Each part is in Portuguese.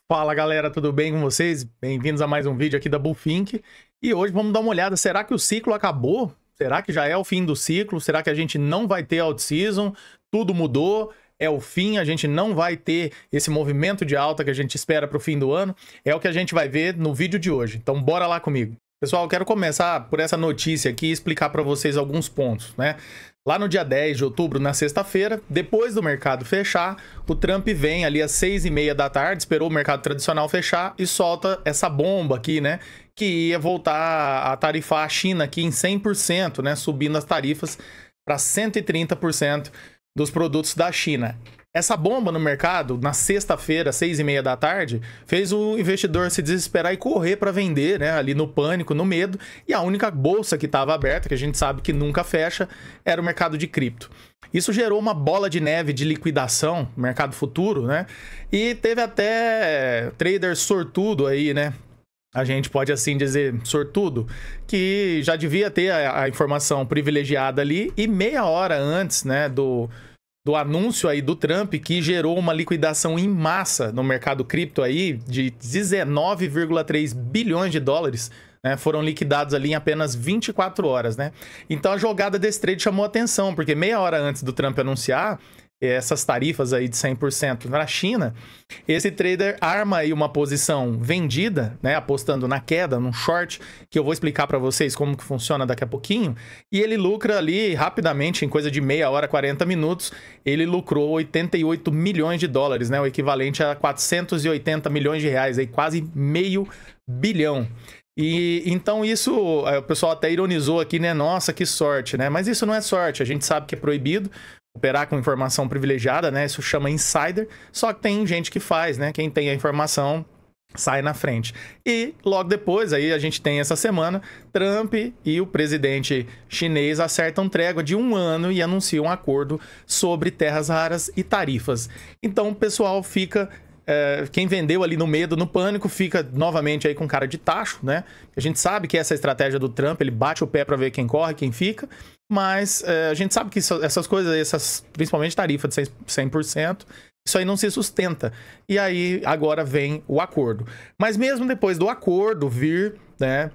Fala galera, tudo bem com vocês? Bem-vindos a mais um vídeo aqui da Bullfink. E hoje vamos dar uma olhada, será que o ciclo acabou? Será que já é o fim do ciclo? Será que a gente não vai ter out-season? Tudo mudou? É o fim? A gente não vai ter esse movimento de alta que a gente espera para o fim do ano? É o que a gente vai ver no vídeo de hoje. Então bora lá comigo. Pessoal, eu quero começar por essa notícia aqui e explicar para vocês alguns pontos, né? Lá no dia 10 de outubro, na sexta-feira, depois do mercado fechar, o Trump vem ali às 6h30 da tarde, esperou o mercado tradicional fechar e solta essa bomba aqui, né? Que ia voltar a tarifar a China aqui em 100%, né? Subindo as tarifas para 130% dos produtos da China. Essa bomba no mercado, na sexta-feira, 6h30 da tarde, fez o investidor se desesperar e correr para vender, né? Ali no pânico, no medo. E a única bolsa que estava aberta, que a gente sabe que nunca fecha, era o mercado de cripto. Isso gerou uma bola de neve de liquidação no mercado futuro, né? E teve até trader sortudo aí, né? A gente pode assim dizer, sortudo, que já devia ter a informação privilegiada ali e meia hora antes, né, do anúncio aí do Trump, que gerou uma liquidação em massa no mercado cripto aí de 19,3 bilhões de dólares, né, foram liquidados ali em apenas 24 horas, né? Então a jogada desse trade chamou atenção, porque meia hora antes do Trump anunciar essas tarifas aí de 100% na China, esse trader arma aí uma posição vendida, né, apostando na queda, num short, que eu vou explicar para vocês como que funciona daqui a pouquinho, e ele lucra ali rapidamente, em coisa de meia hora, 40 minutos, ele lucrou 88 milhões de dólares, né, o equivalente a 480 milhões de reais, aí quase meio bilhão. E então isso, o pessoal até ironizou aqui, né, nossa, que sorte, né, mas isso não é sorte, a gente sabe que é proibido operar com informação privilegiada, né? Isso chama insider, só que tem gente que faz, né? Quem tem a informação sai na frente. E logo depois, aí a gente tem essa semana, Trump e o presidente chinês acertam trégua de 1 ano e anunciam um acordo sobre terras raras e tarifas. Então o pessoal fica... quem vendeu ali no medo, no pânico, fica novamente aí com cara de tacho, né? A gente sabe que essa estratégia do Trump, ele bate o pé para ver quem corre, quem fica, mas a gente sabe que essas coisas, principalmente tarifa de 100%, isso aí não se sustenta. E aí agora vem o acordo. Mas mesmo depois do acordo vir, né?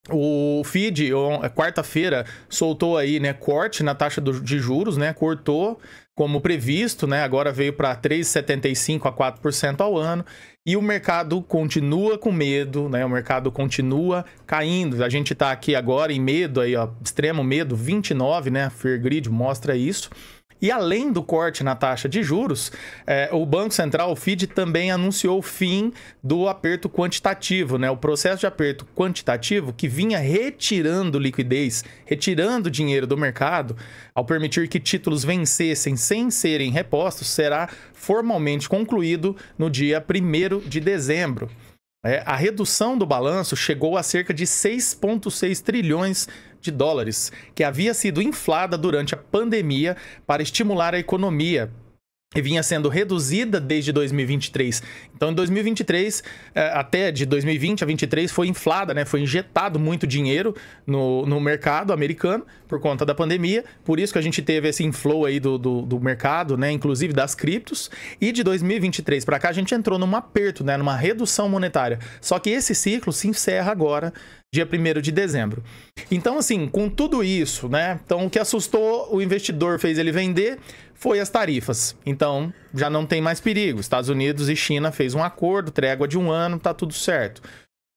O Fed, quarta-feira, soltou aí, né, corte na taxa de juros, né, cortou como previsto, né, agora veio para 3,75% a 4% ao ano, e o mercado continua com medo, né, o mercado continua caindo. A gente está aqui agora em medo, aí, ó, extremo medo, 29, né, a Fear Grid mostra isso. E além do corte na taxa de juros, o Banco Central, o Fed, também anunciou o fim do aperto quantitativo, né? O processo de aperto quantitativo que vinha retirando liquidez, retirando dinheiro do mercado, ao permitir que títulos vencessem sem serem repostos, será formalmente concluído no dia 1º de dezembro. A redução do balanço chegou a cerca de 6,6 trilhões de dólares, que havia sido inflada durante a pandemia para estimular a economia e vinha sendo reduzida desde 2023. Então, em 2023, até de 2020 a 2023, foi inflada, né? Foi injetado muito dinheiro no mercado americano por conta da pandemia. Por isso que a gente teve esse inflow aí do mercado, né? Inclusive das criptos. E de 2023 para cá, a gente entrou num aperto, né? Numa redução monetária. Só que esse ciclo se encerra agora, dia 1º de dezembro. Então, assim, com tudo isso, né? Então, o que assustou o investidor, fez ele vender, foi as tarifas. Então, já não tem mais perigo. Estados Unidos e China fez um acordo, trégua de 1 ano, tá tudo certo.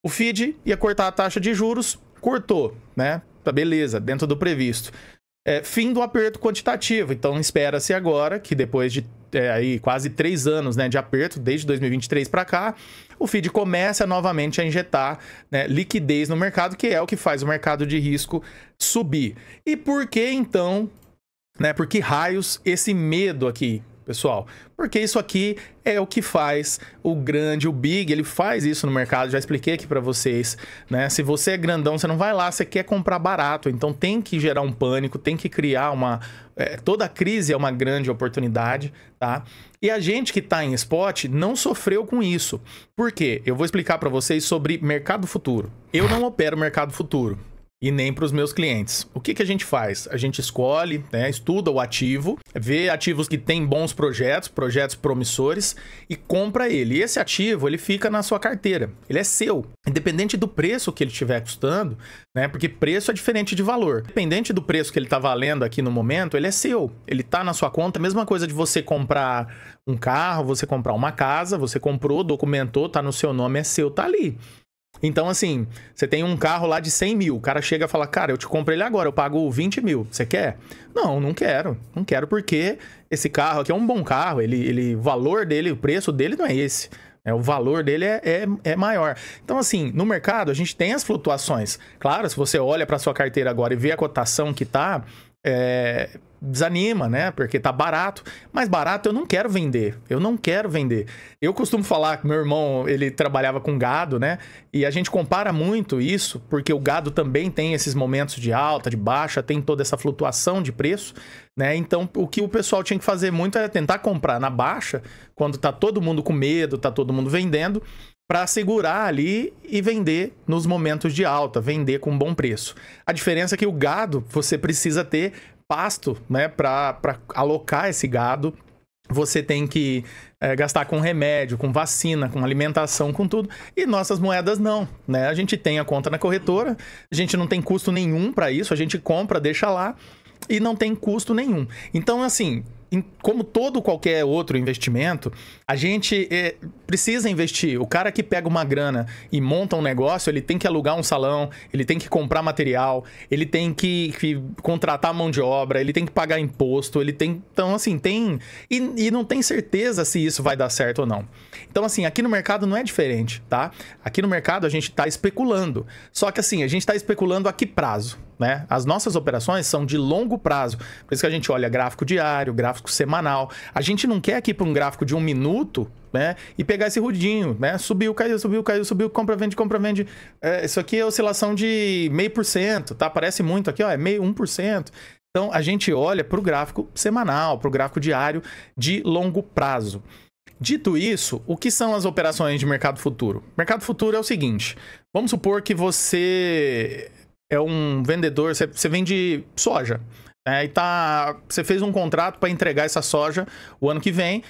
O Fed ia cortar a taxa de juros, cortou, né? Tá beleza, dentro do previsto. Fim do aperto quantitativo. Então, espera-se agora que depois de aí, quase 3 anos, né, de aperto, desde 2023 para cá, o Fed começa novamente a injetar, né, liquidez no mercado, que é o que faz o mercado de risco subir. E por que, então, né, por que raios esse medo aqui, pessoal? Porque isso aqui é o que faz o grande, o big, ele faz isso no mercado, já expliquei aqui para vocês, né? Se você é grandão, você não vai lá, você quer comprar barato, então tem que gerar um pânico, tem que criar uma... toda crise é uma grande oportunidade, tá? E a gente que está em spot não sofreu com isso. Por quê? Eu vou explicar para vocês sobre mercado futuro. Eu não opero mercado futuro. e nem para os meus clientes. O que que a gente faz? A gente escolhe, né, estuda o ativo, vê ativos que têm bons projetos, projetos promissores e compra ele. E esse ativo, ele fica na sua carteira, ele é seu, independente do preço que ele estiver custando, né, porque preço é diferente de valor. Independente do preço que ele está valendo aqui no momento, ele é seu, ele está na sua conta. Mesma coisa de você comprar um carro, você comprar uma casa, você comprou, documentou, está no seu nome, é seu, tá ali. Então, assim, você tem um carro lá de 100 mil, o cara chega e fala, cara, eu te compro ele agora, eu pago 20 mil, você quer? Não, não quero porque esse carro aqui é um bom carro, o valor dele, o preço dele não é esse, o valor dele é maior. Então, assim, no mercado a gente tem as flutuações. Claro, se você olha para sua carteira agora e vê a cotação que tá, desanima, né? Porque tá barato. Mas barato eu não quero vender. Eu costumo falar que meu irmão, ele trabalhava com gado, né? E a gente compara muito isso, porque o gado também tem esses momentos de alta, de baixa, tem toda essa flutuação de preço, né? Então, o que o pessoal tinha que fazer muito é tentar comprar na baixa, quando tá todo mundo com medo, tá todo mundo vendendo, para segurar ali e vender nos momentos de alta, vender com bom preço. A diferença é que o gado, você precisa ter pasto, né, para alocar esse gado. Você tem que gastar com remédio, com vacina, com alimentação, com tudo. E nossas moedas não, né? A gente tem a conta na corretora, a gente não tem custo nenhum para isso, a gente compra, deixa lá e não tem custo nenhum. Então, assim, como qualquer outro investimento, a gente precisa investir. O cara que pega uma grana e monta um negócio, ele tem que alugar um salão, ele tem que comprar material, ele tem que contratar mão de obra, ele tem que pagar imposto, ele tem... Então, assim, tem... E não tem certeza se isso vai dar certo ou não. Então, assim, aqui no mercado não é diferente, tá? Aqui no mercado a gente está especulando. Só que, assim, a gente está especulando a que prazo? Né? As nossas operações são de longo prazo. Por isso que a gente olha gráfico diário, gráfico semanal. A gente não quer aqui para um gráfico de 1 minuto, né? E pegar esse rudinho, né? Subiu, caiu, compra, vende. Isso aqui é oscilação de 0,5%, tá? Parece muito aqui, ó, é 1%. Então, a gente olha para o gráfico semanal, para o gráfico diário de longo prazo. Dito isso, o que são as operações de mercado futuro? Mercado futuro é o seguinte, vamos supor que você é um vendedor, você vende soja, né? E você fez um contrato para entregar essa soja o ano que vem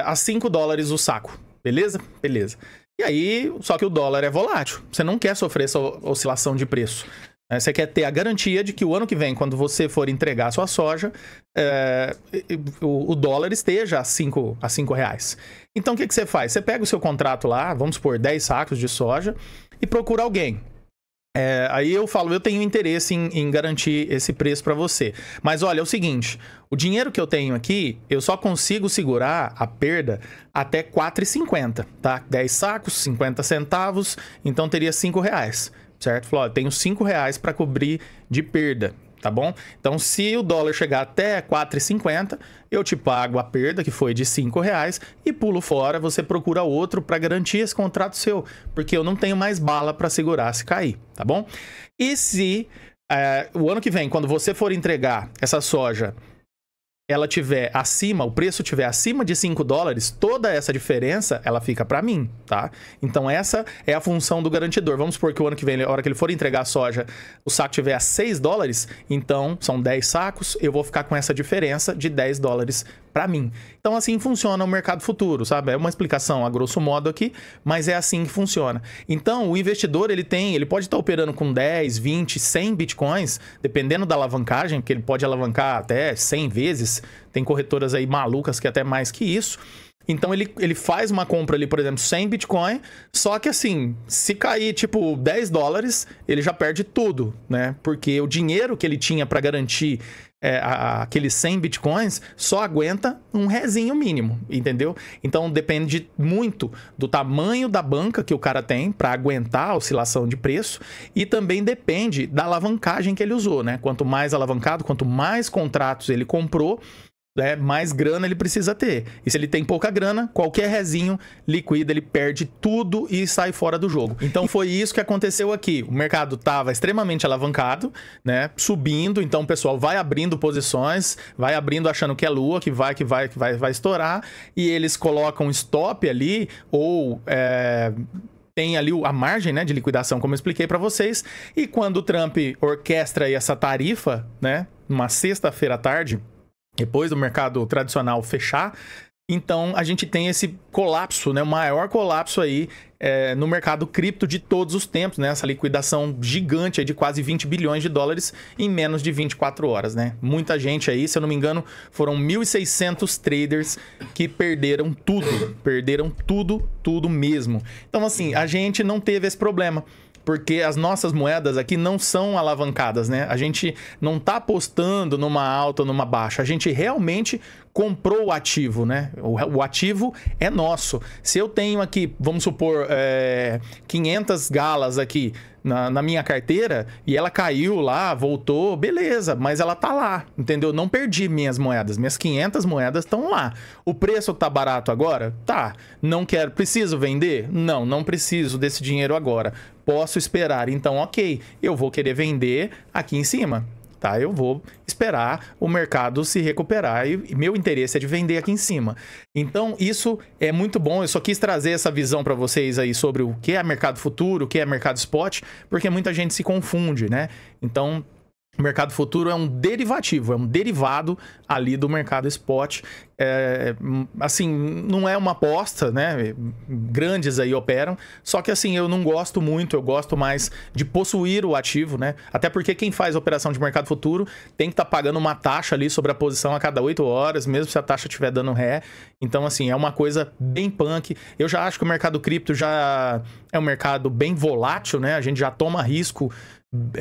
a $5 o saco, beleza? Beleza. E aí, só que o dólar é volátil, você não quer sofrer essa oscilação de preço. Você quer ter a garantia de que o ano que vem, quando você for entregar a sua soja, o dólar esteja a 5 reais. Então, o que você faz? Você pega o seu contrato lá, vamos supor, 10 sacos de soja, e procura alguém. Aí eu falo, eu tenho interesse em garantir esse preço para você. Mas olha, é o seguinte, o dinheiro que eu tenho aqui, eu só consigo segurar a perda até R$ 4,50, tá? 10 sacos, 50 centavos, então teria 5 reais, certo? Falou, ó, eu tenho 5 reais para cobrir de perda, tá bom? Então, se o dólar chegar até 4,50, eu te pago a perda, que foi de 5 reais, e pulo fora, você procura outro para garantir esse contrato seu, porque eu não tenho mais bala para segurar se cair, tá bom? E se o ano que vem, quando você for entregar essa soja, ela tiver acima, o preço tiver acima de $5, toda essa diferença, ela fica para mim, tá? Então, essa é a função do garantidor. Vamos supor que o ano que vem, a hora que ele for entregar a soja, o saco tiver a $6, então, são 10 sacos, eu vou ficar com essa diferença de $10 para mim. Então, assim funciona o mercado futuro, sabe? É uma explicação a grosso modo aqui, mas é assim que funciona. Então, o investidor, ele pode estar operando com 10, 20, 100 bitcoins, dependendo da alavancagem, que ele pode alavancar até 100 vezes. Tem corretoras aí malucas que até mais que isso. Então, ele faz uma compra ali, por exemplo, 100 Bitcoin, só que assim, se cair tipo $10, ele já perde tudo, né? Porque o dinheiro que ele tinha para garantir aqueles 100 Bitcoins só aguenta um rezinho mínimo, entendeu? Então, depende muito do tamanho da banca que o cara tem para aguentar a oscilação de preço e também depende da alavancagem que ele usou, né? Quanto mais alavancado, quanto mais contratos ele comprou, mais grana ele precisa ter. E se ele tem pouca grana, qualquer rezinho liquida, ele perde tudo e sai fora do jogo. Então foi isso que aconteceu aqui. O mercado estava extremamente alavancado, né? Subindo, então o pessoal vai abrindo posições, vai abrindo achando que é lua, que vai estourar, e eles colocam stop ali, ou tem ali a margem, né, de liquidação, como eu expliquei para vocês. E quando o Trump orquestra aí essa tarifa, né, uma sexta-feira à tarde, depois do mercado tradicional fechar, então a gente tem esse colapso, né, o maior colapso aí no mercado cripto de todos os tempos, né, essa liquidação gigante aí de quase 20 bilhões de dólares em menos de 24 horas, né. Muita gente aí, se eu não me engano, foram 1.600 traders que perderam tudo mesmo. Então, assim, a gente não teve esse problema, porque as nossas moedas aqui não são alavancadas, né? A gente não tá apostando numa alta ou numa baixa. A gente realmente comprou o ativo, né? O ativo é nosso. Se eu tenho aqui, vamos supor, 500 galas aqui na minha carteira e ela caiu lá, voltou, beleza, mas ela tá lá, entendeu? Não perdi minhas moedas, minhas 500 moedas estão lá. O preço tá barato agora? Tá. Não quero, preciso vender? Não preciso desse dinheiro agora. Posso esperar, então ok, eu vou querer vender aqui em cima, tá? Eu vou esperar o mercado se recuperar e meu interesse é de vender aqui em cima. Então isso é muito bom, eu só quis trazer essa visão para vocês aí sobre o que é mercado futuro, o que é mercado spot, porque muita gente se confunde, né? Então, o mercado futuro é um derivativo, é um derivado ali do mercado spot. Assim, não é uma aposta, né? Grandes aí operam. Só que assim, eu não gosto muito, eu gosto mais de possuir o ativo, né? Até porque quem faz operação de mercado futuro tem que estar pagando uma taxa ali sobre a posição a cada 8 horas, mesmo se a taxa estiver dando ré. Então, assim, é uma coisa bem punk. Eu já acho que o mercado cripto já é um mercado bem volátil, né? A gente já toma risco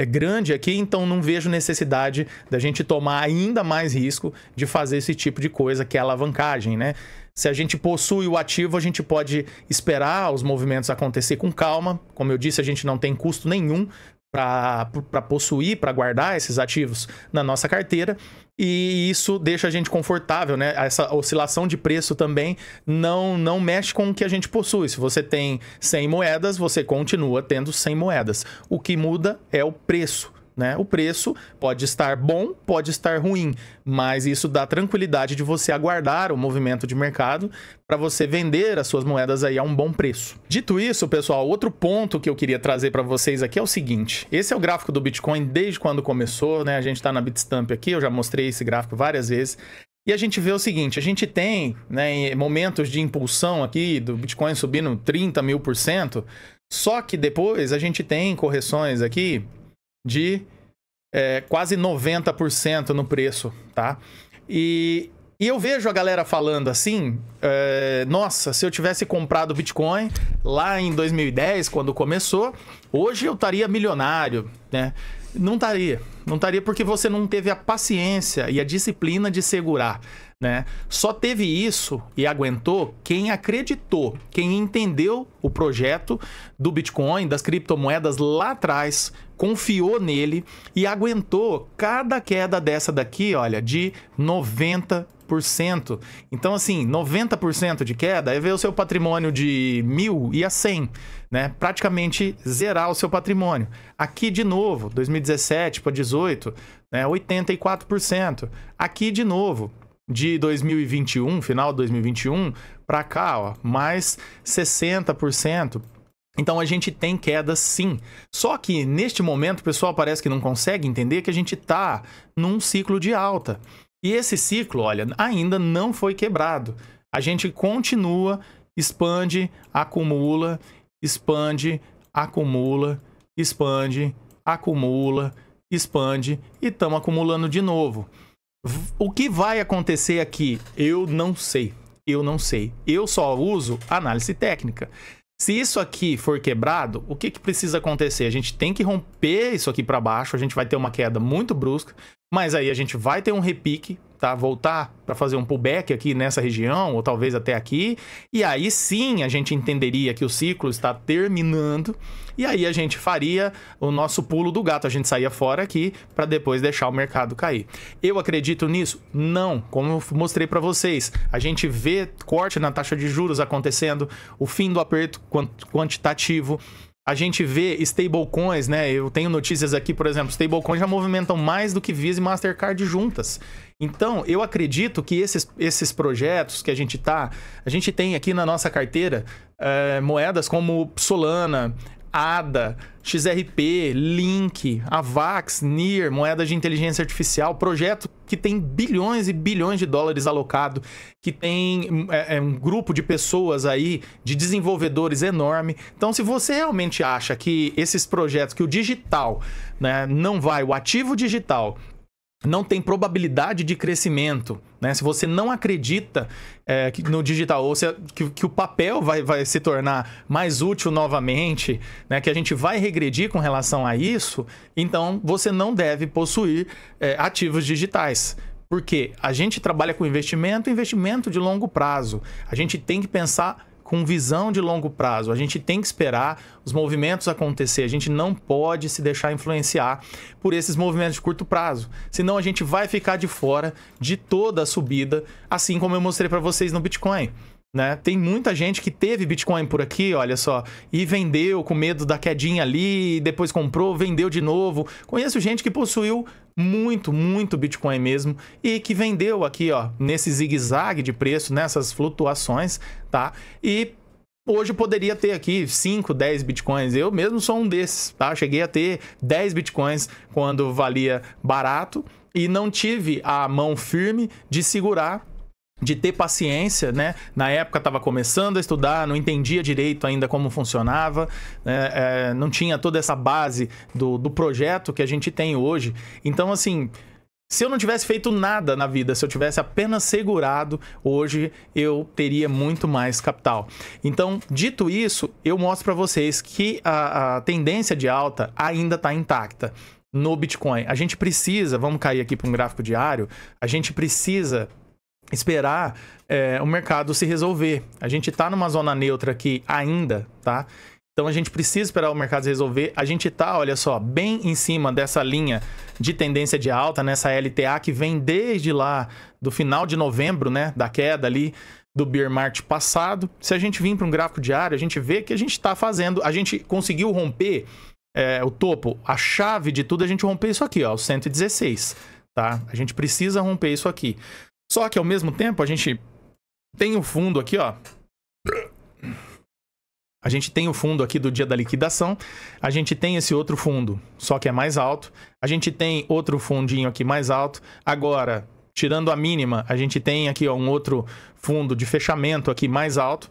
grande aqui, então não vejo necessidade da gente tomar ainda mais risco de fazer esse tipo de coisa que é alavancagem, né? Se a gente possui o ativo, a gente pode esperar os movimentos acontecer com calma. Como eu disse, a gente não tem custo nenhum para possuir, para guardar esses ativos na nossa carteira, e isso deixa a gente confortável, né? Essa oscilação de preço também não mexe com o que a gente possui. Se você tem 100 moedas, você continua tendo 100 moedas. O que muda é o preço, né? O preço pode estar bom, pode estar ruim, mas isso dá tranquilidade de você aguardar o movimento de mercado para você vender as suas moedas aí a um bom preço. Dito isso, pessoal, outro ponto que eu queria trazer para vocês aqui é o seguinte: esse é o gráfico do Bitcoin desde quando começou, né? A gente está na Bitstamp aqui, eu já mostrei esse gráfico várias vezes. E a gente vê o seguinte, a gente tem, né, momentos de impulsão aqui do Bitcoin subindo 30.000%, só que depois a gente tem correções aqui de quase 90% no preço, tá? E eu vejo a galera falando assim, nossa, se eu tivesse comprado Bitcoin lá em 2010, quando começou, hoje eu estaria milionário, né? Não estaria porque você não teve a paciência e a disciplina de segurar, né? Só teve isso e aguentou quem acreditou, quem entendeu o projeto do Bitcoin, das criptomoedas lá atrás, confiou nele e aguentou cada queda dessa daqui, olha, de 90%. Então, assim, 90% de queda é ver o seu patrimônio de 1.000 e a 100, né? Praticamente zerar o seu patrimônio. Aqui, de novo, 2017 para 2018, né? 84%. Aqui, de novo, de 2021, final de 2021, para cá, ó, mais 60%. Então a gente tem quedas sim. Só que neste momento o pessoal parece que não consegue entender que a gente está num ciclo de alta. E esse ciclo, olha, ainda não foi quebrado. A gente continua, expande, acumula, expande, acumula, expande, acumula, expande e estamos acumulando de novo. O que vai acontecer aqui? Eu não sei. Eu só uso análise técnica. Se isso aqui for quebrado, o que precisa acontecer? A gente tem que romper isso aqui para baixo, a gente vai ter uma queda muito brusca, mas aí a gente vai ter um repique, tá? Voltar para fazer um pullback aqui nessa região, ou talvez até aqui, e aí sim a gente entenderia que o ciclo está terminando, e aí a gente faria o nosso pulo do gato, a gente saía fora aqui para depois deixar o mercado cair. Eu acredito nisso? Não, como eu mostrei para vocês, a gente vê corte na taxa de juros acontecendo, o fim do aperto quantitativo, a gente vê stablecoins, né? Eu tenho notícias aqui, por exemplo, stablecoins já movimentam mais do que Visa e Mastercard juntas. Então, eu acredito que esses projetos que a gente tem aqui na nossa carteira, moedas como Solana, ADA, XRP, Link, AVAX, NIR, moedas de inteligência artificial, projeto que tem bilhões e bilhões de dólares alocado, que tem um grupo de pessoas aí, de desenvolvedores enorme. Então, se você realmente acha que esses projetos, que o digital, né, não vai, o ativo digital não tem probabilidade de crescimento, né? Se você não acredita no digital, ou que o papel vai se tornar mais útil novamente, né? Que a gente vai regredir com relação a isso, então você não deve possuir ativos digitais. Porque a gente trabalha com investimento de longo prazo. A gente tem que pensar com visão de longo prazo. A gente tem que esperar os movimentos acontecer. A gente não pode se deixar influenciar por esses movimentos de curto prazo. Senão a gente vai ficar de fora de toda a subida, assim como eu mostrei para vocês no Bitcoin. Né? Tem muita gente que teve Bitcoin por aqui, olha só, e vendeu com medo da quedinha ali, depois comprou, vendeu de novo. Conheço gente que possuiu muito Bitcoin mesmo e que vendeu aqui, ó, nesse zigue-zague de preço, nessas flutuações, tá? E hoje poderia ter aqui 5, 10 Bitcoins. Eu mesmo sou um desses, tá? Cheguei a ter 10 Bitcoins quando valia barato e não tive a mão firme de segurar, de ter paciência, né? Na época estava começando a estudar, não entendia direito ainda como funcionava, né? Não tinha toda essa base do projeto que a gente tem hoje. Então, assim, se eu não tivesse feito nada na vida, se eu tivesse apenas segurado, hoje eu teria muito mais capital. Então, dito isso, eu mostro para vocês que a tendência de alta ainda está intacta no Bitcoin. A gente precisa, vamos cair aqui para um gráfico diário, a gente precisa esperar o mercado se resolver. A gente está numa zona neutra aqui ainda, tá? Então a gente precisa esperar o mercado se resolver. A gente está, olha só, bem em cima dessa linha de tendência de alta, nessa LTA que vem desde lá do final de novembro, né? Da queda ali do bear market passado. Se a gente vir para um gráfico diário, a gente vê que a gente está fazendo, a gente conseguiu romper o topo, a chave de tudo, a gente romper isso aqui, ó, o 116, tá? A gente precisa romper isso aqui. Só que, ao mesmo tempo, a gente tem o fundo aqui, ó. A gente tem o fundo aqui do dia da liquidação. A gente tem esse outro fundo, só que é mais alto. A gente tem outro fundinho aqui mais alto. Agora, tirando a mínima, a gente tem aqui, ó, um outro fundo de fechamento aqui mais alto.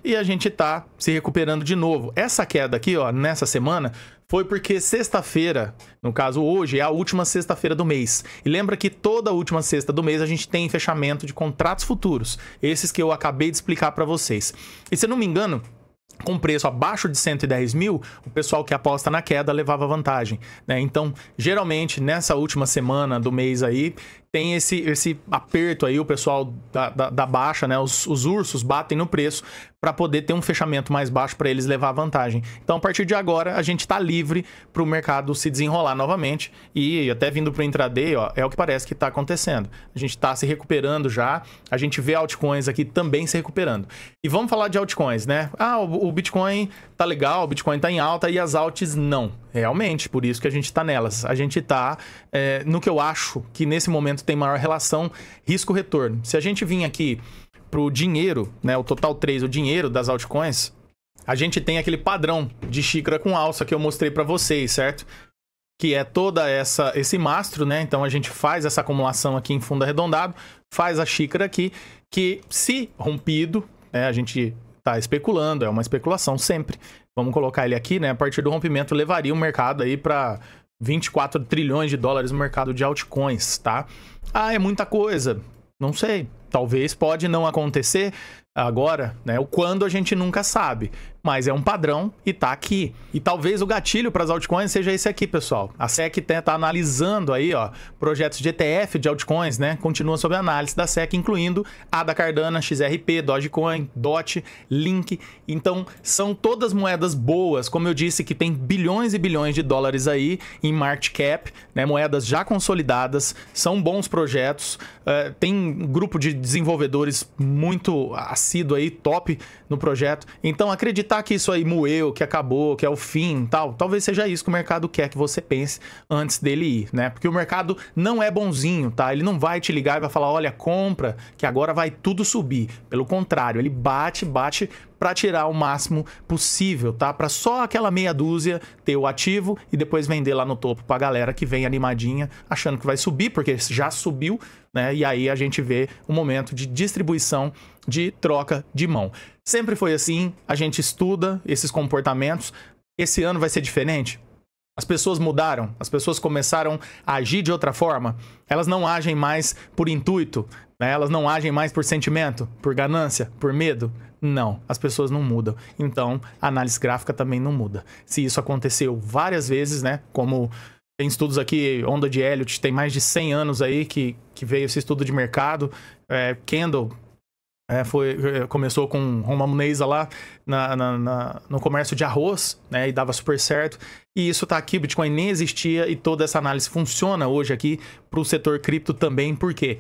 E a gente tá se recuperando de novo. Essa queda aqui, ó, nessa semana, foi porque sexta-feira, no caso hoje, é a última sexta-feira do mês. E lembra que toda última sexta do mês a gente tem fechamento de contratos futuros. Esses que eu acabei de explicar para vocês. E se eu não me engano, com preço abaixo de 110 mil, o pessoal que aposta na queda levava vantagem, né? Então, geralmente, nessa última semana do mês aí, tem esse aperto aí, o pessoal da baixa, né? Os ursos batem no preço para poder ter um fechamento mais baixo para eles levar vantagem. Então, a partir de agora, a gente está livre para o mercado se desenrolar novamente e até vindo para o intraday, ó, é o que parece que está acontecendo. A gente está se recuperando já, a gente vê altcoins aqui também se recuperando. E vamos falar de altcoins, né? Ah, o Bitcoin tá legal, o Bitcoin tá em alta e as alts não. Realmente, por isso que a gente tá nelas. A gente tá no que eu acho que nesse momento tem maior relação risco-retorno. Se a gente vir aqui pro dinheiro, né, o total 3, o dinheiro das altcoins, a gente tem aquele padrão de xícara com alça que eu mostrei para vocês, certo? Que é toda esse mastro, né? Então a gente faz essa acumulação aqui em fundo arredondado, faz a xícara aqui, que se rompido, né, a gente tá especulando, é uma especulação sempre. Vamos colocar ele aqui, né? A partir do rompimento levaria o mercado aí para 24 trilhões de dólares no mercado de altcoins, tá? Ah, é muita coisa. Não sei. Talvez pode não acontecer agora, né? O quando a gente nunca sabe. Mas é um padrão e tá aqui. E talvez o gatilho para as altcoins seja esse aqui, pessoal. A SEC tá analisando aí, ó, projetos de ETF de altcoins, né? Continua sob análise da SEC, incluindo ADA, Cardano, XRP, Dogecoin, DOT, Link. Então, são todas moedas boas, como eu disse, que tem bilhões e bilhões de dólares aí em market cap, né? Moedas já consolidadas, são bons projetos, tem um grupo de desenvolvedores muito assíduo aí, top no projeto. Então, acreditar que isso aí moeu, que acabou, que é o fim, tal, talvez seja isso que o mercado quer que você pense antes dele ir, né? Porque o mercado não é bonzinho, tá? Ele não vai te ligar e vai falar, olha, compra, que agora vai tudo subir. Pelo contrário, ele bate para tirar o máximo possível, tá? Para só aquela meia dúzia ter o ativo e depois vender lá no topo para a galera que vem animadinha, achando que vai subir, porque já subiu, né? E aí a gente vê um momento de distribuição, de troca de mão. Sempre foi assim, a gente estuda esses comportamentos. Esse ano vai ser diferente? As pessoas mudaram, as pessoas começaram a agir de outra forma, elas não agem mais por intuito, né? Elas não agem mais por sentimento, por ganância, por medo. Não, as pessoas não mudam. Então, a análise gráfica também não muda. Se isso aconteceu várias vezes, né? Como tem estudos aqui, Onda de Elliott, tem mais de 100 anos aí que veio esse estudo de mercado. Kendall começou com Roma Muneza lá no comércio de arroz, né? E dava super certo. E isso tá aqui, Bitcoin nem existia e toda essa análise funciona hoje aqui para o setor cripto também. Por quê?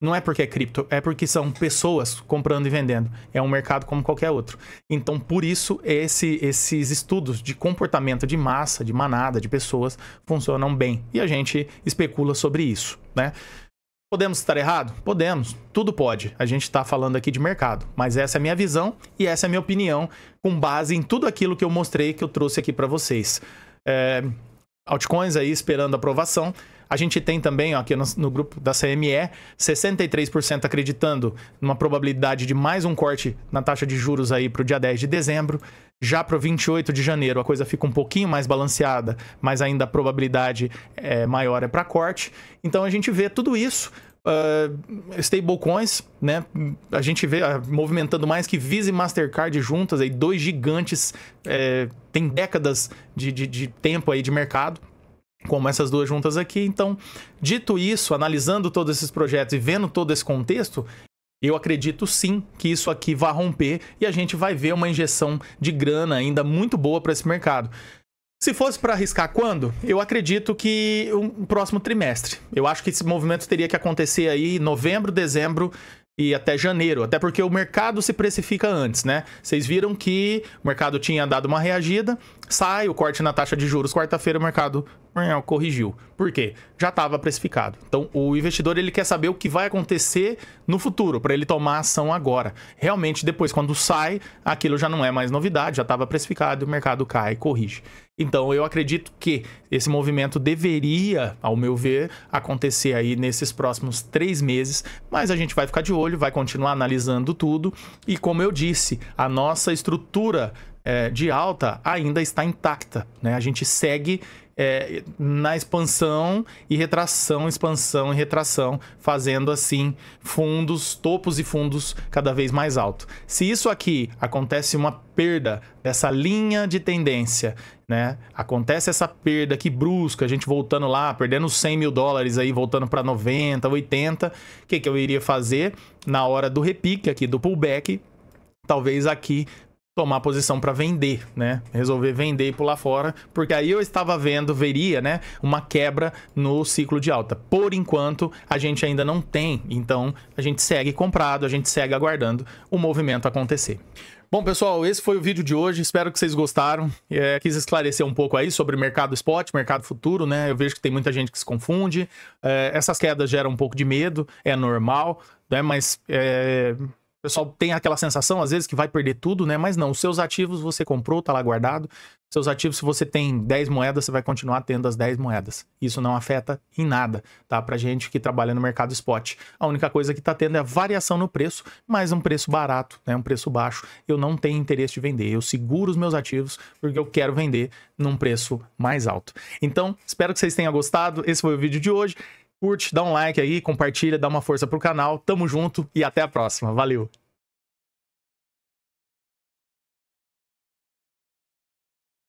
Não é porque é cripto, é porque são pessoas comprando e vendendo. É um mercado como qualquer outro. Então, por isso, esses estudos de comportamento de massa, de manada, de pessoas, funcionam bem. E a gente especula sobre isso, né? Podemos estar errado? Podemos. Tudo pode. A gente está falando aqui de mercado. Mas essa é a minha visão e essa é a minha opinião com base em tudo aquilo que eu mostrei, que eu trouxe aqui para vocês. Altcoins aí esperando aprovação. A gente tem também, ó, aqui no grupo da CME, 63% acreditando numa probabilidade de mais um corte na taxa de juros aí para o dia 10 de dezembro. Já para o 28 de janeiro a coisa fica um pouquinho mais balanceada, mas ainda a probabilidade maior é para corte. Então a gente vê tudo isso. Stablecoins, né? A gente vê movimentando mais que Visa e Mastercard juntas, aí, dois gigantes, tem décadas de tempo aí de mercado, como essas duas juntas aqui. Então, dito isso, analisando todos esses projetos e vendo todo esse contexto, eu acredito sim que isso aqui vai romper e a gente vai ver uma injeção de grana ainda muito boa para esse mercado. Se fosse para arriscar quando? Eu acredito que o próximo trimestre. Eu acho que esse movimento teria que acontecer aí em novembro, dezembro e até janeiro. Até porque o mercado se precifica antes, né? Vocês viram que o mercado tinha dado uma reagida, sai o corte na taxa de juros quarta-feira, o mercado corrigiu. Por quê? Já estava precificado. Então, o investidor ele quer saber o que vai acontecer no futuro, para ele tomar ação agora. Realmente, depois, quando sai, aquilo já não é mais novidade, já estava precificado, o mercado cai e corrige. Então, eu acredito que esse movimento deveria, ao meu ver, acontecer aí nesses próximos 3 meses, mas a gente vai ficar de olho, vai continuar analisando tudo. E como eu disse, a nossa estrutura de alta ainda está intacta, né? A gente segue na expansão e retração, expansão e retração, fazendo assim fundos, topos e fundos cada vez mais alto. Se isso aqui acontece uma perda dessa linha de tendência, né? Acontece essa perda aqui brusca, a gente voltando lá, perdendo os 100 mil dólares aí, voltando para 90, 80, o que eu iria fazer na hora do repique aqui, do pullback? Talvez aqui tomar posição para vender, né? Resolver vender e pular fora, porque aí eu veria, né, uma quebra no ciclo de alta. Por enquanto, a gente ainda não tem, então a gente segue comprado, a gente segue aguardando o movimento acontecer. Bom, pessoal, esse foi o vídeo de hoje, espero que vocês gostaram. Quis esclarecer um pouco aí sobre mercado spot, mercado futuro, né? Eu vejo que tem muita gente que se confunde. Essas quedas geram um pouco de medo, é normal, né? Mas o pessoal tem aquela sensação, às vezes, que vai perder tudo, né? Mas não, os seus ativos você comprou, tá lá guardado. Seus ativos, se você tem 10 moedas, você vai continuar tendo as 10 moedas. Isso não afeta em nada, tá? Pra gente que trabalha no mercado spot. A única coisa que tá tendo é a variação no preço, mas um preço barato, né? Um preço baixo. Eu não tenho interesse de vender. Eu seguro os meus ativos porque eu quero vender num preço mais alto. Então, espero que vocês tenham gostado. Esse foi o vídeo de hoje. Curte, dá um like aí, compartilha, dá uma força pro canal. Tamo junto e até a próxima. Valeu!